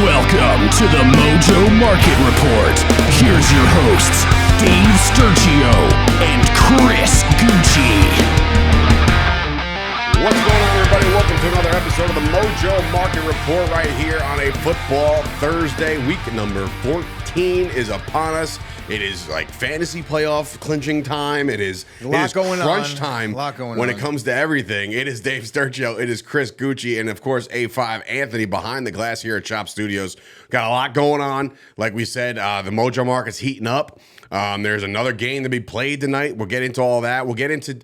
Welcome to the Mojo Market Report. Here's your hosts, Dave Sturchio and Chris Gueci. What's going on, everybody? Welcome to another episode of the Mojo Market Report right here on a football Thursday. Week number 14 is upon us. It is like fantasy playoff clinching time. It is crunch time when it comes to everything. It is Dave Sturchio. It is Chris Gueci. And, of course, A5 Anthony behind the glass here at Chop Studios. Got a lot going on. Like we said, the Mojo Market's heating up. There's another game to be played tonight. We'll get into all that. We'll get into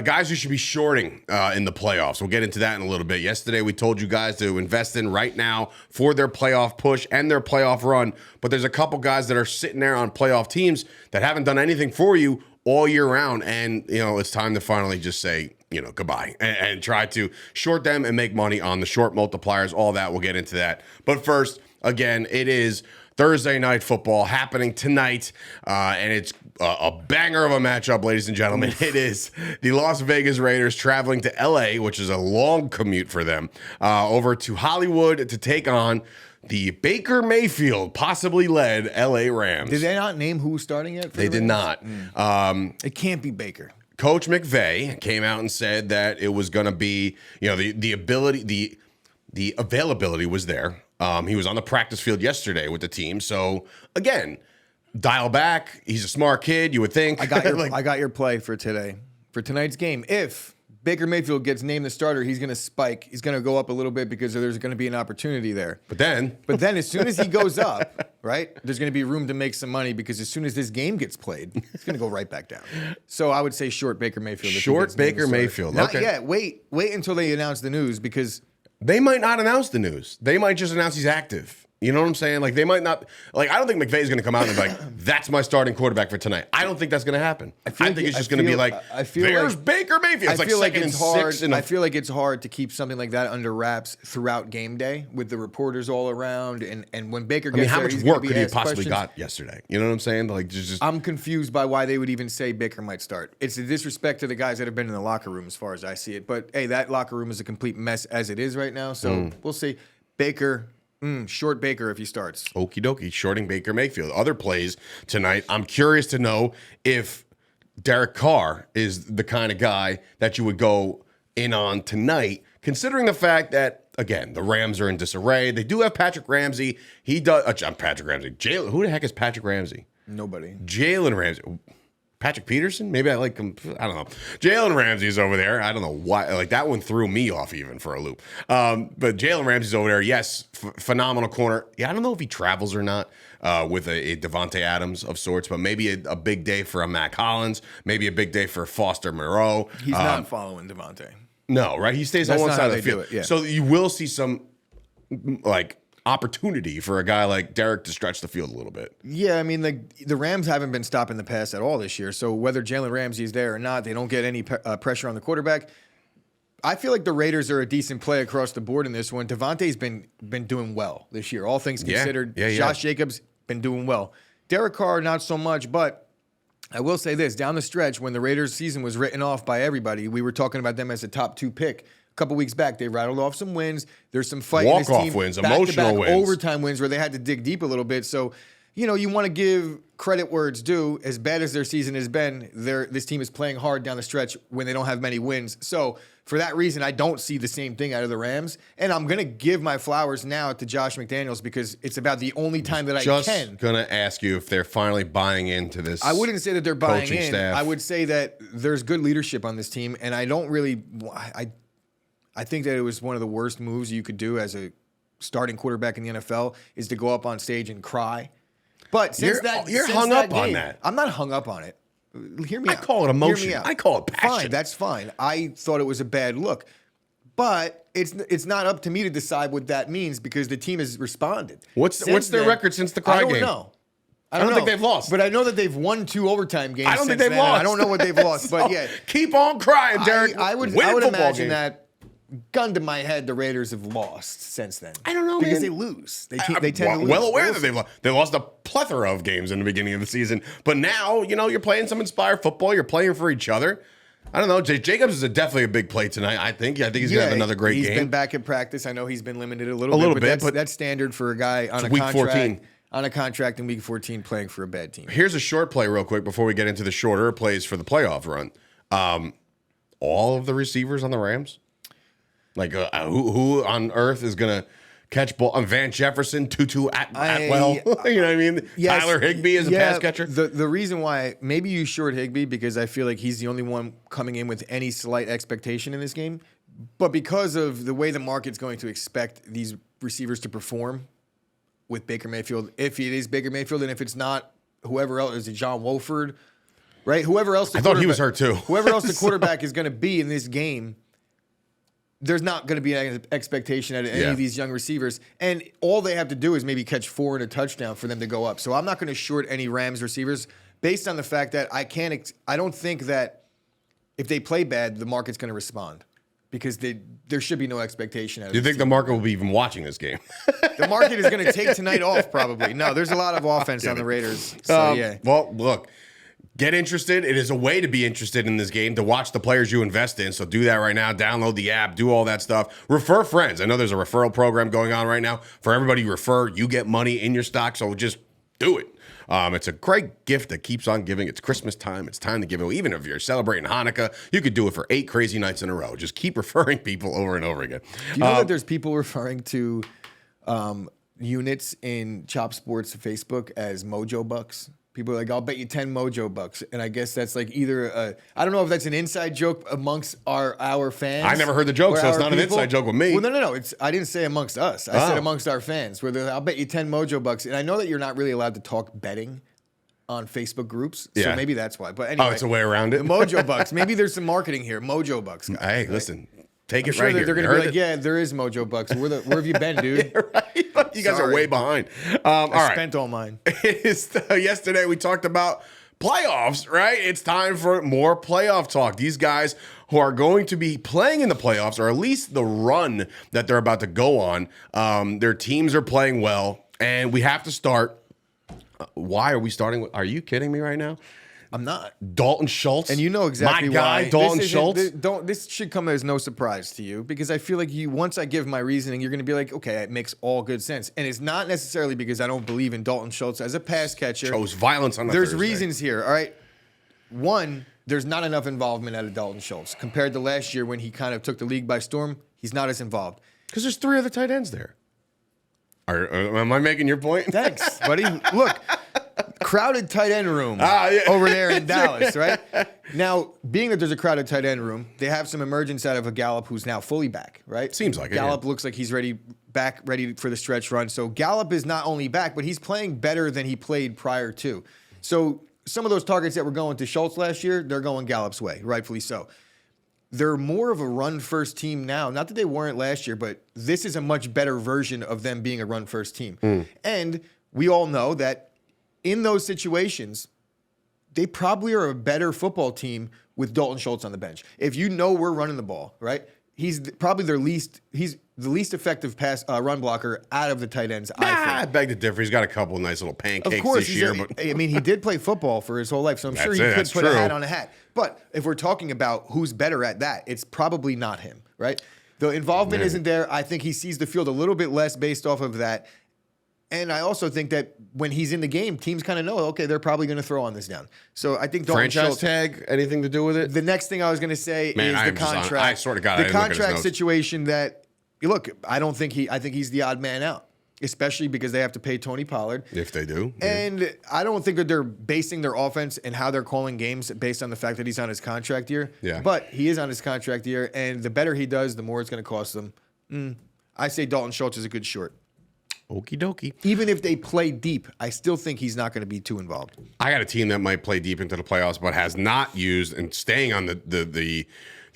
guys who should be shorting in the playoffs. We'll get into that in a little bit. Yesterday, we told you guys to invest in right now for their playoff push and their playoff run. But there's a couple guys that are sitting there on playoff teams that haven't done anything for you all year round. And, it's time to finally just say, goodbye and try to short them and make money on the short multipliers, all that. We'll get into that. But first, again, it is Thursday night football happening tonight, and it's a banger of a matchup, ladies and gentlemen. It is the Las Vegas Raiders traveling to L.A., which is a long commute for them, over to Hollywood to take on the Baker Mayfield, possibly led L.A. Rams. Did they not name who's starting yet? They did not. It can't be Baker. Coach McVay came out and said that it was going to be, the ability, the availability was there. He was on the practice field yesterday with the team. So, again, dial back. He's a smart kid, you would think. I got your play for today, for tonight's game. If Baker Mayfield gets named the starter, he's going to spike. He's going to go up a little bit because there's going to be an opportunity there. But then as soon as he goes up, right, there's going to be room to make some money because as soon as this game gets played, it's going to go right back down. So I would say short Baker Mayfield. Short Baker Mayfield. Not okay. yet. Wait until they announce the news because they might not announce the news. They might just announce he's active. You know what I'm saying? Like, they might not. Like, I don't think McVay's going to come out and be like, that's my starting quarterback for tonight. I don't think that's going to happen. I think it's just going to be like, there's Baker Mayfield. It's like second and six. I feel like it's hard to keep something like that under wraps throughout game day with the reporters all around. And when Baker gets how there, much work could he have possibly got yesterday? You know what I'm saying? Like, just I'm confused by why they would even say Baker might start. It's a disrespect to the guys that have been in the locker room as far as I see it. But, hey, that locker room is a complete mess as it is right now. So we'll see. Baker. Short Baker if he starts. Okie dokie, shorting Baker Mayfield. Other plays tonight. I'm curious to know if Derek Carr is the kind of guy that you would go in on tonight, considering the fact that, again, the Rams are in disarray. They do have Patrick Ramsey. He does. Patrick Ramsey. Who the heck is Patrick Ramsey? Nobody. Jalen Ramsey. Patrick Peterson? Maybe I like him. I don't know. Jalen Ramsey's over there. I don't know why. Like, that one threw me off even for a loop. But Jalen Ramsey's over there. Yes, phenomenal corner. Yeah, I don't know if he travels or not with a Devontae Adams of sorts, but maybe a big day for a Mac Hollins. Maybe a big day for Foster Moreau. He's not following Devontae. No, right? He stays on one side of the field. Yeah. So you will see some, like, opportunity for a guy like Derek to stretch the field a little bit. Yeah, I mean, the Rams haven't been stopping the pass at all this year, so whether Jalen Ramsey is there or not, they don't get any pressure on the quarterback. I feel like the Raiders are a decent play across the board in this one. Devontae's been doing well this year, all things considered. Josh Jacobs been doing well. Derek Carr, not so much, but I will say this. Down the stretch, when the Raiders' season was written off by everybody, we were talking about them as a top 2 pick. Couple weeks back, they rattled off some wins. There's some fight in this team. Walk-off wins, emotional wins. Overtime wins where they had to dig deep a little bit. So, you want to give credit where it's due. As bad as their season has been, this team is playing hard down the stretch when they don't have many wins. So, for that reason, I don't see the same thing out of the Rams. And I'm going to give my flowers now to Josh McDaniels because it's about the only time that I can. Just going to ask you if they're finally buying into this. I wouldn't say that they're buying in. Staff. I would say that there's good leadership on this team, and I don't really I think that it was one of the worst moves you could do as a starting quarterback in the NFL is to go up on stage and cry. But since you're hung up on that. I'm not hung up on it. Hear me out. I call it emotion. I call it passion. Fine, that's fine. I thought it was a bad look. But it's not up to me to decide what that means because the team has responded. What's their record since the cry game? I don't know. I don't think they've lost. But I know that they've won 2 overtime games. I don't think they've lost. I don't know what they've lost. But yeah. Keep on crying, Derek. I would imagine that. Gun to my head, the Raiders have lost since then. I don't know, because man. they lose. They tend to lose. Well aware that they've lost. They lost a plethora of games in the beginning of the season, but now you're playing some inspired football. You're playing for each other. I don't know. Jacobs is definitely a big play tonight. I think he's going to have another great game. He's been back in practice. I know he's been limited a little bit, but that's standard for a guy on a week contract. 14. On a contract in week 14 playing for a bad team. Here's a short play real quick before we get into the shorter plays for the playoff run. All of the receivers on the Rams, like who on earth is going to catch ball? Van Jefferson, Tutu Atwell, you know what I mean? Yes, Tyler Higbee is a pass catcher. The reason why maybe you short Higbee because I feel like he's the only one coming in with any slight expectation in this game, but because of the way the market's going to expect these receivers to perform with Baker Mayfield, if it is Baker Mayfield, and if it's not, whoever else, is it John Wolford, right? Whoever else. I thought he was hurt too. Whoever else the quarterback is going to be in this game, there's not going to be an expectation out of any of these young receivers, and all they have to do is maybe catch 4 and a touchdown for them to go up. So I'm not going to short any Rams receivers based on the fact that I don't think that if they play bad, the market's going to respond. Because there should be no expectation out of it. Do you think the market will be even watching this game? The market is going to take tonight off, probably. No, there's a lot of offense on the Raiders. So, yeah. Well, look, get interested. It is a way to be interested in this game, to watch the players you invest in. So do that right now. Download the app. Do all that stuff. Refer friends. I know there's a referral program going on right now. For everybody you refer, you get money in your stock. So just do it. It's a great gift that keeps on giving. It's Christmas time. It's time to give it. Even if you're celebrating Hanukkah, you could do it for 8 crazy nights in a row. Just keep referring people over and over again. Do you know that there's people referring to units in Chop Sports Facebook as Mojo Bucks? People are like, I'll bet you 10 Mojo Bucks. And I guess that's like either I don't know if that's an inside joke amongst our fans. I never heard the joke, so it's not an inside joke with me. Well, no. I didn't say amongst us. I said amongst our fans. Where I'll bet you 10 Mojo Bucks. And I know that you're not really allowed to talk betting on Facebook groups. So maybe that's why. But anyway. Oh, it's a way around it? The Mojo Bucks. Maybe there's some marketing here. Mojo Bucks. Guys, hey, listen. Take it sure right here. They're going to be like, yeah, there is Mojo Bucks. Where have you been, dude? Yeah, right. You guys are way behind. I spent all mine. Yesterday we talked about playoffs, right? It's time for more playoff talk. These guys who are going to be playing in the playoffs, or at least the run that they're about to go on, their teams are playing well, and we have to start. Why are we starting? Are you kidding me right now? I'm not. Dalton Schultz. And you know exactly my guy, why. Dalton Schultz. This should come as no surprise to you because I feel like once I give my reasoning, you're going to be like, okay, it makes all good sense. And it's not necessarily because I don't believe in Dalton Schultz as a pass catcher. Chose violence on the There's Thursday. reasons here, all right? One, there's not enough involvement out of Dalton Schultz. Compared to last year when he kind of took the league by storm, he's not as involved. Because there's 3 other tight ends there. Am I making your point? Thanks, buddy. Look. Crowded tight end room over there in Dallas, right? Now, being that there's a crowded tight end room, they have some emergence out of a Gallup who's now fully back, right? Seems like Gallup looks like he's ready for the stretch run. So Gallup is not only back, but he's playing better than he played prior to. So some of those targets that were going to Schultz last year, they're going Gallup's way, rightfully so. They're more of a run-first team now. Not that they weren't last year, but this is a much better version of them being a run-first team. And we all know that in those situations, they probably are a better football team with Dalton Schultz on the bench. If you know we're running the ball, right? He's probably he's the least effective run blocker out of the tight ends, I think. I beg to differ. He's got a couple of nice little pancakes of course, this year. But I mean, he did play football for his whole life, so I'm sure he could put a hat on a hat. But if we're talking about who's better at that, it's probably not him, right? The involvement isn't there. I think he sees the field a little bit less based off of that. And I also think that when he's in the game, teams kind of know, okay, they're probably going to throw on this down. So I think Dalton Schultz, tag, anything to do with it? The next thing I was going to say is the contract. I sort of got the contract situation that, look, I think he's the odd man out, especially because they have to pay Tony Pollard. If they do. And I don't think that they're basing their offense and how they're calling games based on the fact that he's on his contract year. Yeah. But he is on his contract year, and the better he does, the more it's going to cost them. I say Dalton Schultz is a good short. Okie dokie. Even if they play deep, I still think he's not going to be too involved. I got a team that might play deep into the playoffs, but has not used, and staying on the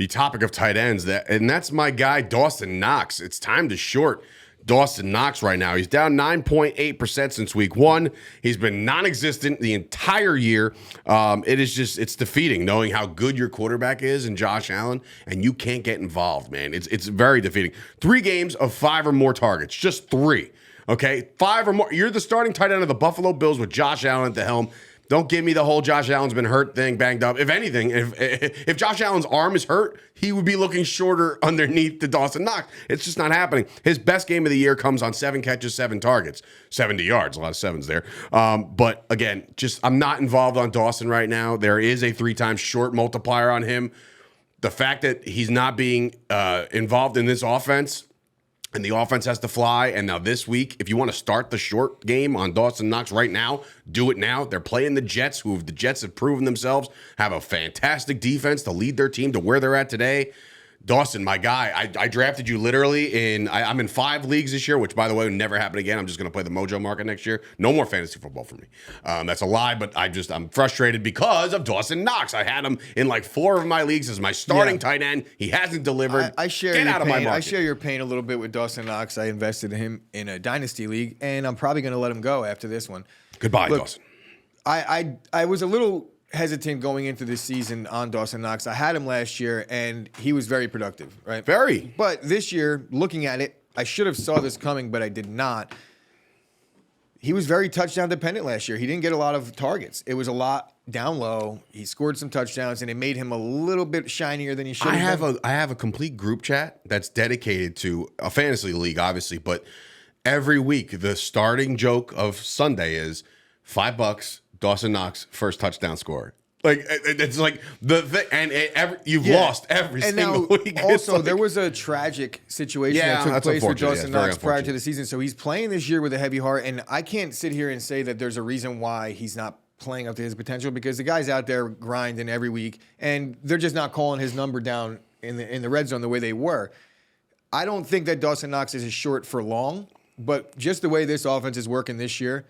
topic of tight ends, and that's my guy, Dawson Knox. It's time to short Dawson Knox right now. He's down 9.8% since week 1. He's been non-existent the entire year. It's defeating knowing how good your quarterback is in Josh Allen, and you can't get involved, man. It's very defeating. 3 games of 5 or more targets, just 3. Okay, 5 or more. You're the starting tight end of the Buffalo Bills with Josh Allen at the helm. Don't give me the whole Josh Allen's been hurt thing, banged up. If anything, if Josh Allen's arm is hurt, he would be looking shorter underneath the Dawson Knox. It's just not happening. His best game of the year comes on 7 catches, 7 targets, 70 yards. A lot of sevens there. But again, I'm not involved on Dawson right now. There is a 3-time short multiplier on him. The fact that he's not being involved in this offense, and the offense has to fly. And now this week, if you want to start the short game on Dawson Knox right now, do it now. They're playing the Jets, the Jets have proven themselves, have a fantastic defense to lead their team to where they're at today. Dawson, my guy, I drafted you literally I'm in 5 leagues this year, which, by the way, would never happen again. I'm just going to play the Mojo Market next year. No more fantasy football for me. That's a lie, but I'm frustrated because of Dawson Knox. I had him in like 4 of my leagues as my starting tight end. He hasn't delivered. I share Get your out of pain. my market. I share your pain a little bit with Dawson Knox. I invested in him in a dynasty league, and I'm probably going to let him go after this one. Goodbye, Look, Dawson. I was a little hesitant going into this season on Dawson Knox. I had him last year, and he was very productive, right? Very. But this year, looking at it, I should have saw this coming, but I did not. He was very touchdown dependent last year. He didn't get a lot of targets. It was a lot down low. He scored some touchdowns, and it made him a little bit shinier than he should have been. I have a complete group chat that's dedicated to a fantasy league, obviously, but every week the starting joke of Sunday is $5, Dawson Knox, first touchdown scorer. Like, it's like the thing, and you've lost every single week. Also, there was a tragic situation that took place with Dawson Knox prior to the season. So he's playing this year with a heavy heart, and I can't sit here and say that there's a reason why he's not playing up to his potential, because the guy's out there grinding every week, and they're just not calling his number down in the red zone the way they were. I don't think that Dawson Knox is short for long, but just the way this offense is working this year,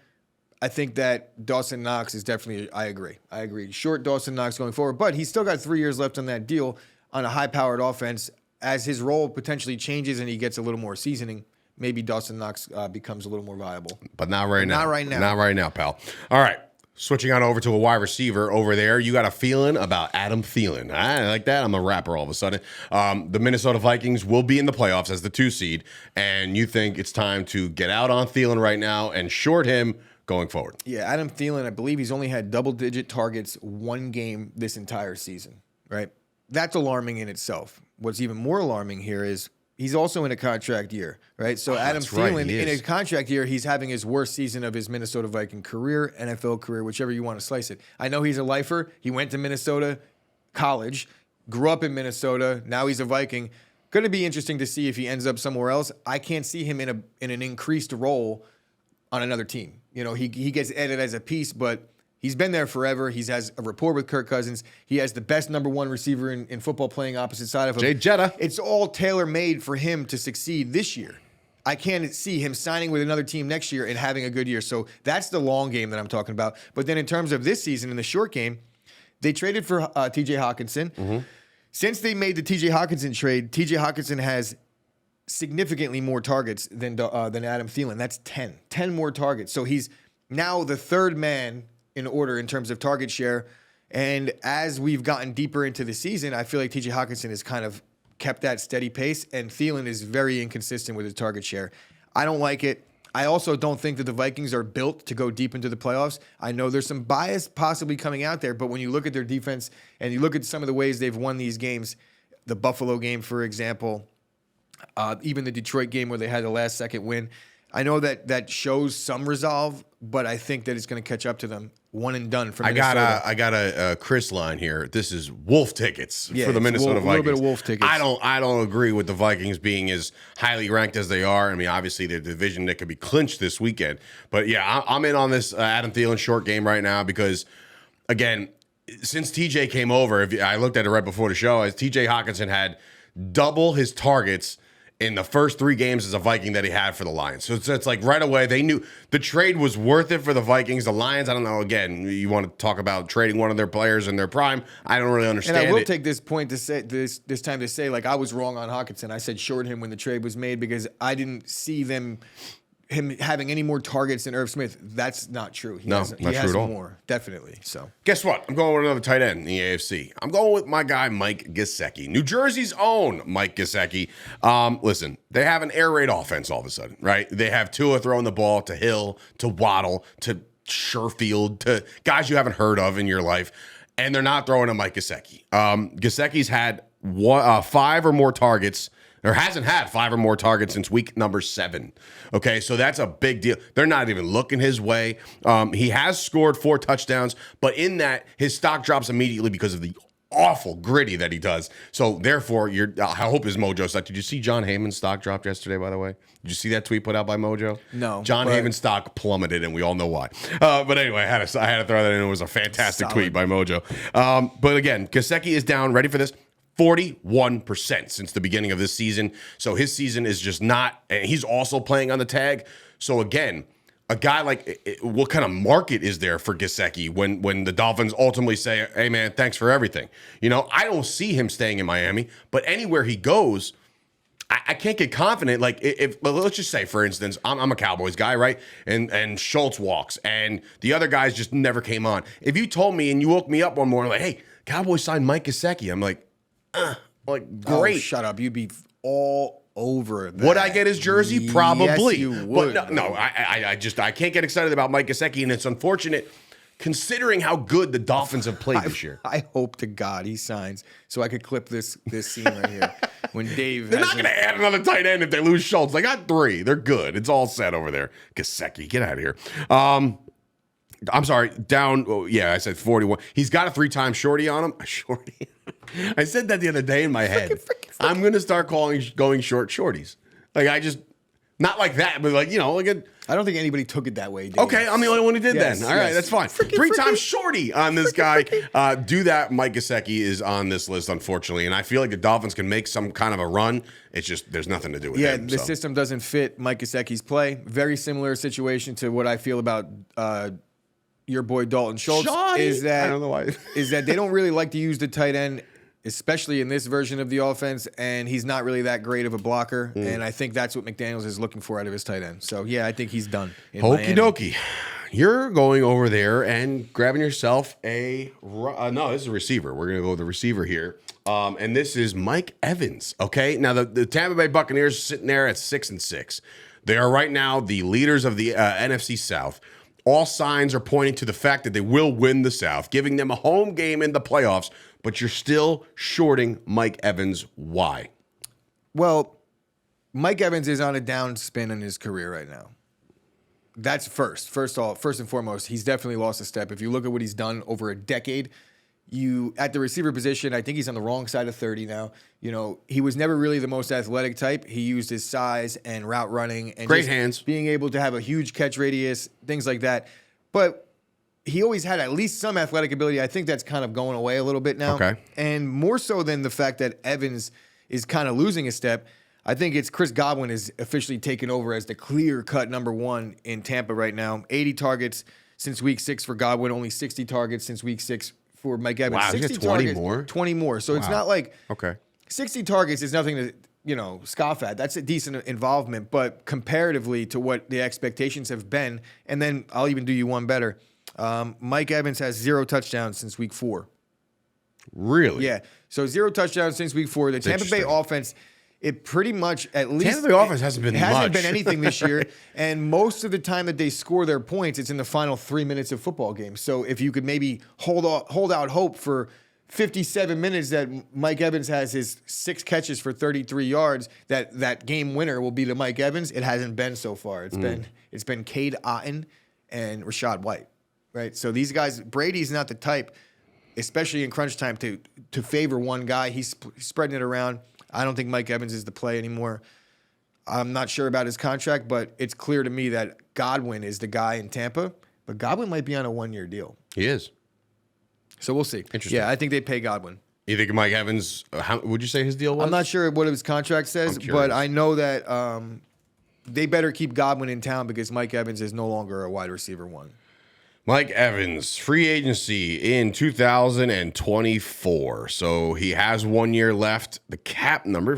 I think that Dawson Knox is definitely, I agree. Short Dawson Knox going forward, but he's still got 3 years left on that deal on a high-powered offense. As his role potentially changes and he gets a little more seasoning, maybe Dawson Knox becomes a little more viable. But not right now. Not right now. Not right now, pal. All right. Switching on over to a wide receiver over there, you got a feeling about Adam Thielen. I like that. I'm a rapper all of a sudden. The Minnesota Vikings will be in the playoffs as the 2 seed, and you think it's time to get out on Thielen right now and short him going forward. Yeah, Adam Thielen, I believe he's only had double-digit targets 1 game this entire season, right? That's alarming in itself. What's even more alarming here is he's also in a contract year, right? So Adam Thielen, in a contract year, he's having his worst season of his Minnesota Viking career, NFL career, whichever you want to slice it. I know he's a lifer. He went to Minnesota college, grew up in Minnesota. Now he's a Viking. Going to be interesting to see if he ends up somewhere else. I can't see him in an increased role on another team. You know, he gets added as a piece, but he's been there forever. He has a rapport with Kirk Cousins. He has the best number 1 receiver in football playing opposite side of him. Jay Jetta. It's all tailor-made for him to succeed this year. I can't see him signing with another team next year and having a good year. So that's the long game that I'm talking about. But then in terms of this season, in the short game, they traded for T.J. Hockenson. Mm-hmm. Since they made the T.J. Hockenson trade, T.J. Hockenson has significantly more targets than Adam Thielen. That's 10 more targets. So he's now the 3rd man in order in terms of target share. And as we've gotten deeper into the season, I feel like T.J. Hockenson has kind of kept that steady pace, and Thielen is very inconsistent with his target share. I don't like it. I also don't think that the Vikings are built to go deep into the playoffs. I know there's some bias possibly coming out there, but when you look at their defense and you look at some of the ways they've won these games, the Buffalo game, for example, even the Detroit game where they had the last-second win, I know that shows some resolve, but I think that it's going to catch up to them. One and done for Minnesota. I got a Chris line here. This is wolf tickets for the Minnesota Vikings. A little bit of wolf tickets. I don't agree with the Vikings being as highly ranked as they are. I mean, obviously the division that could be clinched this weekend. But yeah, I'm in on this Adam Thielen short game right now because, again, since TJ came over, I looked at it right before the show, as TJ Hockenson had double his targets in the first 3 games as a Viking that he had for the Lions. So it's like right away, they knew the trade was worth it for the Vikings. The Lions, I don't know, again, you want to talk about trading one of their players in their prime. I don't really understand it. And I will take this point to say, this time to say, like, I was wrong on Hockenson. I said short him when the trade was made because I didn't see him having any more targets than Irv Smith. That's not true. He has true at all. More, definitely. So guess what? I'm going with another tight end in the AFC. I'm going with my guy Mike Gesecki, New Jersey's own Mike Gesecki. Listen, they have an air raid offense all of a sudden, right? They have Tua throwing the ball to Hill, to Waddle, to Sherfield to guys you haven't heard of in your life, and they're not throwing to Mike Gesecki. Gesecki's had 5 or more targets, or hasn't had 5 or more targets since week number 7. Okay, so that's a big deal. They're not even looking his way. He has scored 4 touchdowns, but in that, his stock drops immediately because of the awful gritty that he does. So therefore, I hope his mojo stock. Did you see John Heyman's stock dropped yesterday, by the way? Did you see that tweet put out by Mojo? No. John Heyman's stock plummeted, and we all know why. But anyway, I had to throw that in. It was a fantastic tweet by Mojo. But again, Gesecki is down. Ready for this? 41% since the beginning of this season. So his season is just not, and he's also playing on the tag. So again, a guy like, what kind of market is there for Gesecki when the Dolphins ultimately say, hey man, thanks for everything? I don't see him staying in Miami, but anywhere he goes, I can't get confident. Like let's just say, for instance, I'm a Cowboys guy, right? And Schultz walks, and the other guys just never came on. If you told me and you woke me up one morning like, hey, Cowboys signed Mike Gesecki, I'm like, great. Oh, shut up. You'd be all over that. Would I get his jersey? Probably. Yes, you would. But no, I can't get excited about Mike Gesecki, and it's unfortunate considering how good the Dolphins have played this year. I hope to God he signs so I could clip this scene right here when Dave. They're not going to add another tight end if they lose Schultz. They got 3. They're good. It's all set over there. Gesecki, get out of here. I'm sorry, down. Oh, yeah, I said 41. He's got a 3-time shorty on him. A shorty. I said that the other day in my head. I'm going to start going short shorties. Like, not like that, but like, I don't think anybody took it that way, Dave. Okay, I'm the only one who did then. All right, that's fine. 3-time shorty on this guy. Do that. Mike Gesecki is on this list, unfortunately. And I feel like the Dolphins can make some kind of a run. It's just, there's nothing to do with him. Yeah, the system doesn't fit Mike Gesecki's play. Very similar situation to what I feel about your boy Dalton Schultz. Is that, I don't know why. is that they don't really like to use the tight end, especially in this version of the offense, and he's not really that great of a blocker. And I think that's what McDaniels is looking for out of his tight end. So, yeah, I think he's done. Okie dokie. You're going over there and grabbing yourself no, this is a receiver. We're going to go with the receiver here. And this is Mike Evans, okay? Now, the Tampa Bay Buccaneers are sitting there at 6-6. They are right now the leaders of the NFC South. All signs are pointing to the fact that they will win the South, giving them a home game in the playoffs, but you're still shorting Mike Evans. Why? Well, Mike Evans is on a down spin in his career right now. That's first and foremost, he's definitely lost a step. If you look at what he's done over a decade, at the receiver position, I think he's on the wrong side of 30 now. He was never really the most athletic type. He used his size and route running and great hands, being able to have a huge catch radius, things like that. But he always had at least some athletic ability. I think that's kind of going away a little bit now. Okay. And more so than the fact that Evans is kind of losing a step, I think it's Chris Godwin is officially taken over as the clear-cut number 1 in Tampa right now. 80 targets since week 6 for Godwin, only 60 targets since week 6 for Mike Evans. Wow, 60 20 targets, more? 20 more. So it's not like 60 targets is nothing to scoff at. That's a decent involvement, but comparatively to what the expectations have been, and then I'll even do you one better. Mike Evans has 0 touchdowns since week 4. Really? Yeah. So 0 touchdowns since week 4. The Tampa Bay offense, it pretty much at least Tampa Bay offense hasn't been anything this year, and most of the time that they score their points, it's in the final 3 minutes of football games. So if you could maybe hold out hope for 57 minutes that Mike Evans has his 6 catches for 33 yards, that game winner will be to Mike Evans. It hasn't been so far. It's been Cade Otton and Rachaad White, right? So these guys, Brady's not the type, especially in crunch time, to favor one guy. He's spreading it around. I don't think Mike Evans is the play anymore. I'm not sure about his contract, but it's clear to me that Godwin is the guy in Tampa. But Godwin might be on a 1-year deal. He is. So we'll see. Interesting. Yeah, I think they pay Godwin. You think Mike Evans, how would you say his deal was? I'm not sure what his contract says, but I know that they better keep Godwin in town because Mike Evans is no longer a wide receiver 1. Mike Evans, free agency in 2024. So he has 1 year left. The cap number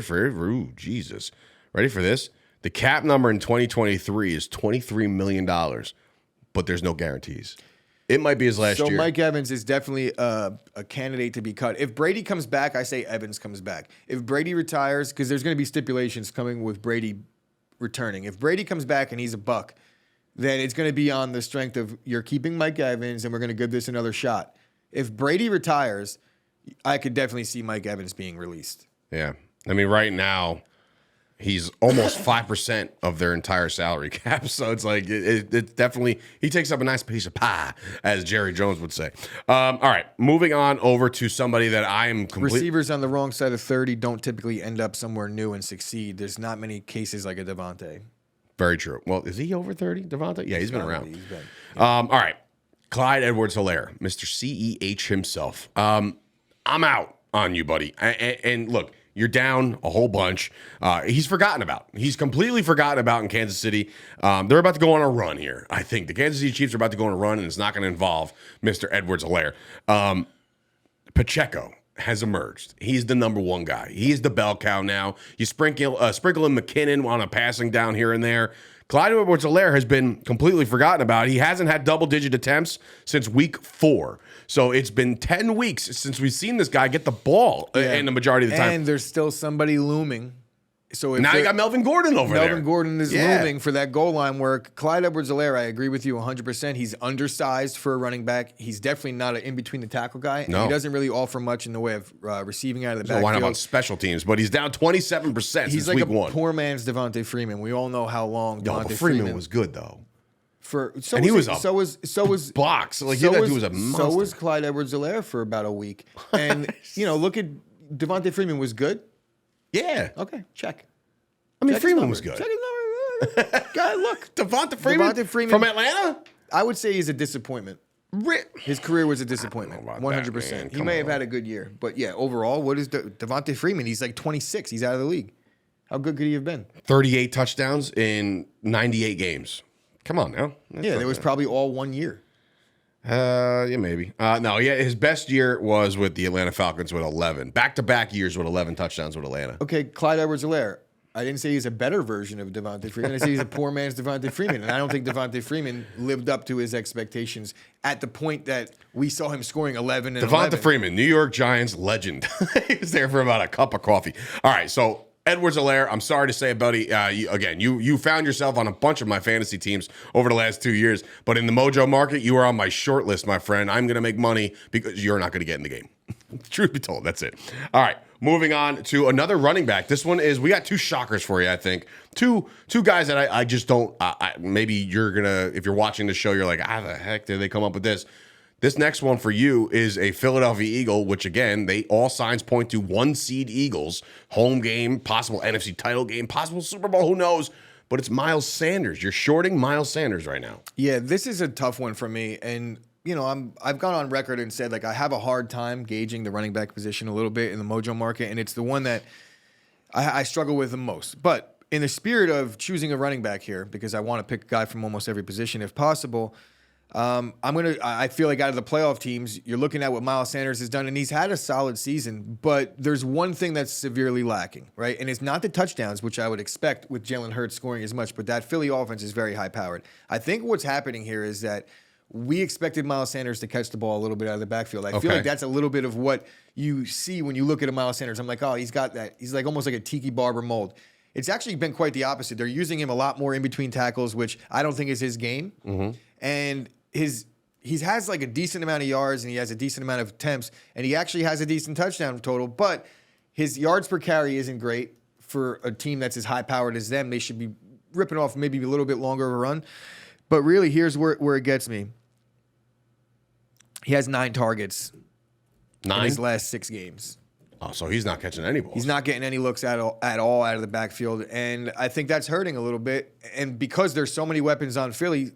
Jesus. Ready for this? The cap number in 2023 is $23 million, but there's no guarantees. It might be his last year. So Mike Evans is definitely a candidate to be cut. If Brady comes back, I say Evans comes back. If Brady retires, because there's going to be stipulations coming with Brady returning. If Brady comes back and he's a buck, then it's going to be on the strength of you're keeping Mike Evans and we're going to give this another shot. If Brady retires, I could definitely see Mike Evans being released. Yeah. I mean, right now, he's almost 5% of their entire salary cap. So it's like, it definitely, he takes up a nice piece of pie, as Jerry Jones would say. All right. Moving on over to somebody that I am Receivers on the wrong side of 30 don't typically end up somewhere new and succeed. There's not many cases like a Devontae. Very true. Well, is he over 30, Devontae? Yeah, he's been around. He's been. Yeah. All right. Clyde Edwards-Helaire, Mr. CEH himself. I'm out on you, buddy. And look, you're down a whole bunch. He's forgotten about. He's completely forgotten about in Kansas City. They're about to go on a run here. I think the Kansas City Chiefs are about to go on a run, and it's not going to involve Mr. Edwards-Helaire. Pacheco has emerged. He's the number one guy. He's the bell cow now. You sprinkle in McKinnon on a passing down here and there. Clyde Edwards-Helaire has been completely forgotten about. He hasn't had double-digit attempts since week 4. So it's been 10 weeks since we've seen this guy get the ball in the majority of the time. And there's still somebody looming. So now you got Melvin Gordon over there. Melvin Gordon is looming for that goal line work. Clyde Edwards-Helaire, I agree with you 100%. He's undersized for a running back. He's definitely not an in-between-the-tackle guy. No. He doesn't really offer much in the way of receiving out of the backfield. Why not on special teams? But he's down 27% He's since like week a 1. poor man's Devontae Freeman. We all know how long Devontae Freeman was good, though. So was blocks. Like so that was, dude was a monster. So was Clyde Edwards-Helaire for about a week. And, look at Devontae Freeman was good. Yeah. Okay, check. I mean, Freeman was good. Check his number. Guy, look. Devontae Freeman from Atlanta? I would say he's a disappointment. His career was a disappointment. 100%. He may have had a good year. But, yeah, overall, what is Devontae Freeman? He's like 26. He's out of the league. How good could he have been? 38 touchdowns in 98 games. Come on now. There was probably all 1 year. Yeah, maybe. No, yeah, his best year was with the Atlanta Falcons with 11. Back-to-back years with 11 touchdowns with Atlanta. Okay, Clyde Edwards-Helaire. I didn't say he's a better version of Devontae Freeman. I said he's a poor man's Devontae Freeman. And I don't think Devontae Freeman lived up to his expectations at the point that we saw him scoring 11 and Devontae 11. Freeman, New York Giants legend. He was there for about a cup of coffee. All right, so Edwards-Helaire, I'm sorry to say, buddy. You found yourself on a bunch of my fantasy teams over the last 2 years, but in the Mojo market, you are on my short list, my friend. I'm going to make money because you're not going to get in the game. Truth be told, that's it. All right, moving on to another running back. This one is, we got 2 shockers for you, I think. Two guys that I just don't, maybe you're going to, if you're watching the show, you're like, how the heck did they come up with this? This next one for you is a Philadelphia Eagle, which, again, all signs point to 1 seed Eagles. Home game, possible NFC title game, possible Super Bowl, who knows? But it's Miles Sanders. You're shorting Miles Sanders right now. Yeah, this is a tough one for me. And, I've gone on record and said, I have a hard time gauging the running back position a little bit in the Mojo market. And it's the one that I struggle with the most. But in the spirit of choosing a running back here, because I want to pick a guy from almost every position if possible, I feel like out of the playoff teams, you're looking at what Miles Sanders has done, and he's had a solid season, but there's one thing that's severely lacking, right? And it's not the touchdowns, which I would expect with Jalen Hurts scoring as much, but that Philly offense is very high-powered. I think what's happening here is that we expected Miles Sanders to catch the ball a little bit out of the backfield. I feel like that's a little bit of what you see when you look at a Miles Sanders. I'm like, oh, he's got that. He's like almost like a Tiki Barber mold. It's actually been quite the opposite. They're using him a lot more in between tackles, which I don't think is his game. Mm-hmm. And he has like a decent amount of yards and he has a decent amount of attempts and he actually has a decent touchdown total, but his yards per carry isn't great for a team that's as high powered as them. They should be ripping off maybe a little bit longer of a run. But really, here's where it gets me. He has 9 targets in his last 6 games. Oh, so he's not catching any balls. He's not getting any looks at all out of the backfield. And I think that's hurting a little bit. And because there's so many weapons on Philly,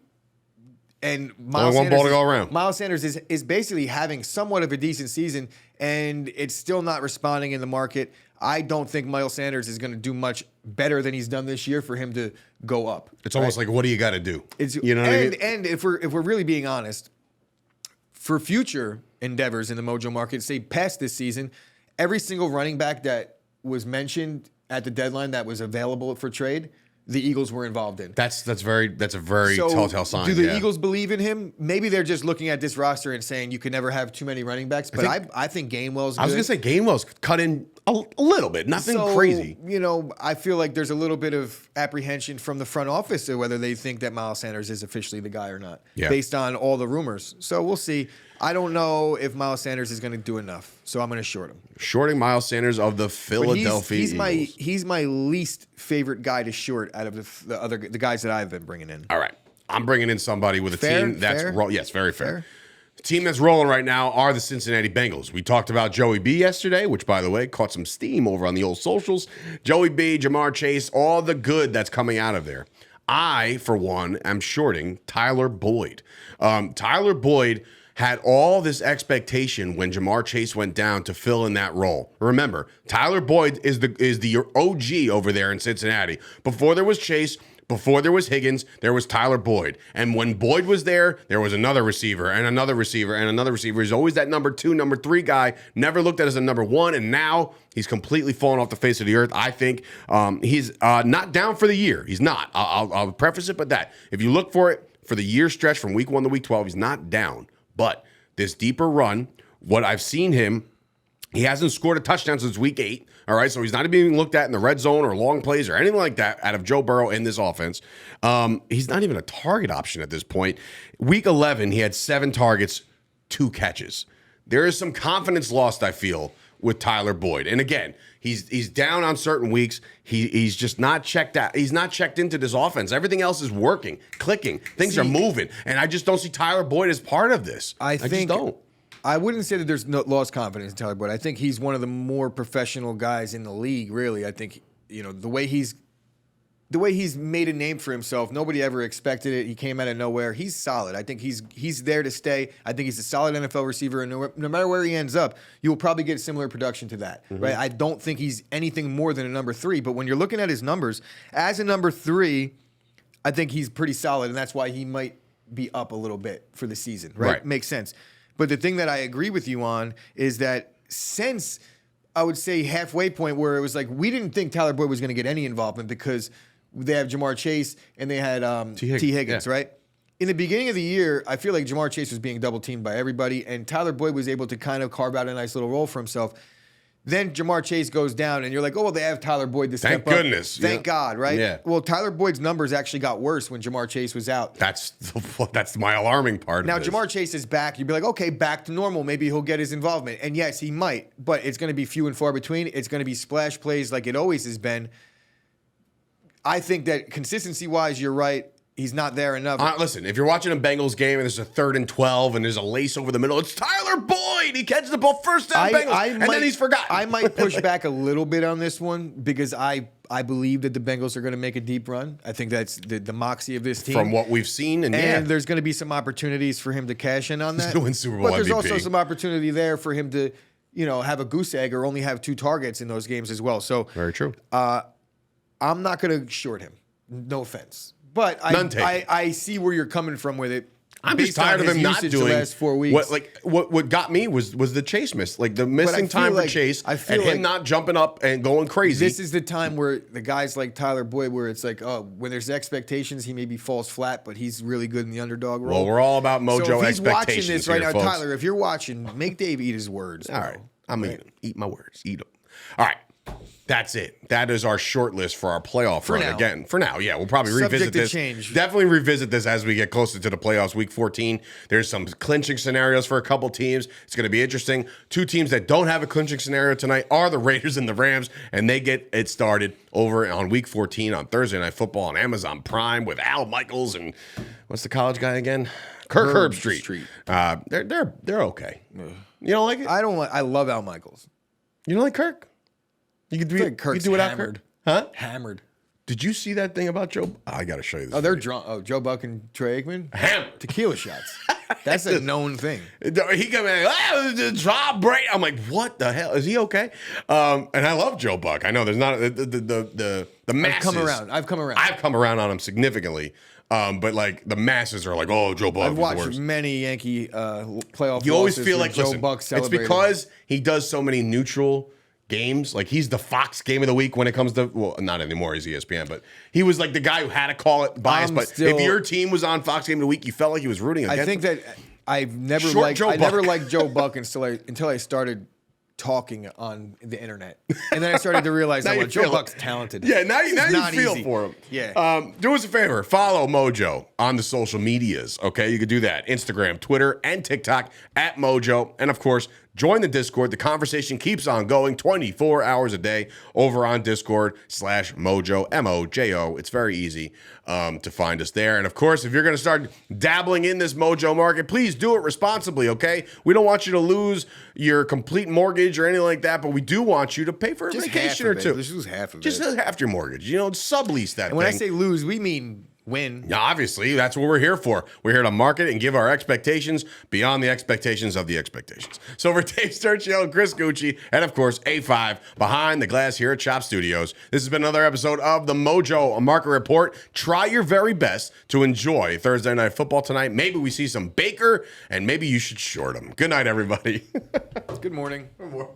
and Miles Only one ball to go around. Miles Sanders is basically having somewhat of a decent season, and it's still not responding in the market. I don't think Miles Sanders is going to do much better than he's done this year for him to go up. It's almost like, what do you got to do? You know what I mean? And if we're really being honest, for future endeavors in the Mojo market, say past this season, every single running back that was mentioned at the deadline that was available for trade, the Eagles were involved in. That's a very telltale sign. Do the Eagles believe in him? Maybe they're just looking at this roster and saying you can never have too many running backs. But I think Gainwell's good. I was going to say Gainwell's cut in A little bit, nothing crazy. I feel like there's a little bit of apprehension from the front office of whether they think that Miles Sanders is officially the guy or not, based on all the rumors. So we'll see. I don't know if Miles Sanders is going to do enough, so I'm going to short him. Shorting Miles Sanders of the Philadelphia Eagles. He's my least favorite guy to short out of the guys that I've been bringing in. All right, I'm bringing in somebody with a team that's yes, very fair. The team that's rolling right now are the Cincinnati Bengals. We talked about Joey B yesterday, which, by the way, caught some steam over on the old socials. Joey B, Jamar Chase, all the good that's coming out of there. I, for one, am shorting Tyler Boyd. Tyler Boyd had all this expectation when Jamar Chase went down to fill in that role. Remember, Tyler Boyd is the OG over there in Cincinnati. Before there was Chase, before there was Higgins, there was Tyler Boyd. And when Boyd was there was another receiver and another receiver and another receiver. He's always that number 2, number 3 guy, never looked at as a number 1, and now he's completely fallen off the face of the earth. I think he's not down for the year. He's not. I'll preface it, but that. If you look for it, for the year stretch from week 1 to week 12, he's not down. But this deeper run, what I've seen him, he hasn't scored a touchdown since week 8. All right, so he's not being looked at in the red zone or long plays or anything like that out of Joe Burrow in this offense. He's not even a target option at this point. Week 11, he had 7 targets, 2 catches. There is some confidence lost, I feel, with Tyler Boyd. And again, he's down on certain weeks. He's just not checked out. He's not checked into this offense. Everything else is working, clicking. Things are moving. And I just don't see Tyler Boyd as part of this. I just don't. I wouldn't say that there's no lost confidence in Tyler Boyd. I think he's one of the more professional guys in the league, really. I think, the way he's made a name for himself, nobody ever expected it. He came out of nowhere. He's solid. I think he's there to stay. I think he's a solid NFL receiver, and no matter where he ends up, you will probably get similar production to that. Right? I don't think he's anything more than a number 3, but when you're looking at his numbers, as a number 3, I think he's pretty solid, and that's why he might be up a little bit for the season. Right? Makes sense. But the thing that I agree with you on is that since I would say halfway point where it was like we didn't think Tyler Boyd was going to get any involvement because they have Jamar Chase and they had T. Higgins, right? In the beginning of the year, I feel like Jamar Chase was being double teamed by everybody, and Tyler Boyd was able to kind of carve out a nice little role for himself. Then Jamar Chase goes down, and you're like, oh, well, they have Tyler Boyd to step up. Thank goodness. Thank God, right? Yeah. Well, Tyler Boyd's numbers actually got worse when Jamar Chase was out. That's my alarming part now, of this. Jamar Chase is back. You'd be like, okay, back to normal. Maybe he'll get his involvement. And yes, he might, but it's going to be few and far between. It's going to be splash plays like it always has been. I think that consistency-wise, you're right. He's not there enough. Listen, if you're watching a Bengals game and there's a 3rd and 12 and there's a lace over the middle, it's Tyler Boyd. He catches the ball first down, Bengals, and then he's forgotten. I might push back a little bit on this one because I believe that the Bengals are going to make a deep run. I think that's the moxie of this team. From what we've seen. And there's going to be some opportunities for him to cash in on that. He's going to win Super Bowl But there's MVP. also some opportunity there for him to, have a goose egg or only have 2 targets in those games as well. So very true. I'm not going to short him. No offense. But I see where you're coming from with it. I'm just tired of him not doing the last 4 weeks. What got me was the Chase miss, like the missing time for Chase, and him not jumping up and going crazy. This is the time where the guys like Tyler Boyd, where it's like, oh, when there's expectations, he maybe falls flat, but he's really good in the underdog role. Well, we're all about mojo so if expectations. He's watching this right now, folks. Tyler. If you're watching, make Dave eat his words. All right, I'm gonna eat my words. Eat them. All right. That's it. That is our short list for our playoff run again. For now, yeah. We'll probably revisit this. Change. Definitely revisit this as we get closer to the playoffs. Week 14, there's some clinching scenarios for a couple teams. It's going to be interesting. 2 teams that don't have a clinching scenario tonight are the Raiders and the Rams, and they get it started over on Week 14 on Thursday Night Football on Amazon Prime with Al Michaels and what's the college guy again? Kirk Herbstreit. They're okay. You don't like it? I love Al Michaels. You don't like Kirk? You could do it. Kirk's do without hammered. Kirk? Huh? Hammered. Did you see that thing about Joe? I got to show you this. Oh, they're drunk. Oh, Joe Buck and Troy Aikman? Hammered. Tequila shots. That's a known thing. He come in, drop break. I'm like, what the hell? Is he okay? And I love Joe Buck. I know there's not the masses. I've come around. I've come around on him significantly. But like the masses are like, oh, Joe Buck. I've watched many Yankee playoff. You always feel like Joe Buck celebrated. It's because he does so many neutral games. Like he's the Fox game of the week when it comes to, well, not anymore, he's ESPN, but he was like the guy who had to call it biased. But if your team was on Fox game of the week, you felt like he was rooting against I think him. that I've never liked Joe Buck until I started talking on the internet. And then I started to realize Now that you Joe feel it. Buck's talented. Yeah, now This you is not feel easy. for him. Yeah. Do us a favor. Follow Mojo on the social medias, okay? You can do that. Instagram, Twitter, and TikTok at Mojo. And, of course, join the Discord. The conversation keeps on going 24 hours a day over on Discord/Mojo, M-O-J-O. It's very easy to find us there. And, of course, if you're going to start dabbling in this Mojo market, please do it responsibly, okay? We don't want you to lose your complete mortgage or anything like that, but we do want you to pay for a Just vacation half or of two. it. Just lose half of Just it. half your mortgage. Sublease that And when I thing. say lose, we mean win. Yeah, obviously, that's what we're here for. We're here to market and give our expectations beyond the expectations of the expectations. So for Dave Sturchio and Chris Gueci, and of course, A5 behind the glass here at Chop Studios, this has been another episode of the Mojo Market Report. Try your very best to enjoy Thursday Night Football tonight. Maybe we see some Baker, and maybe you should short him. Good night, everybody. Good morning. Good morning.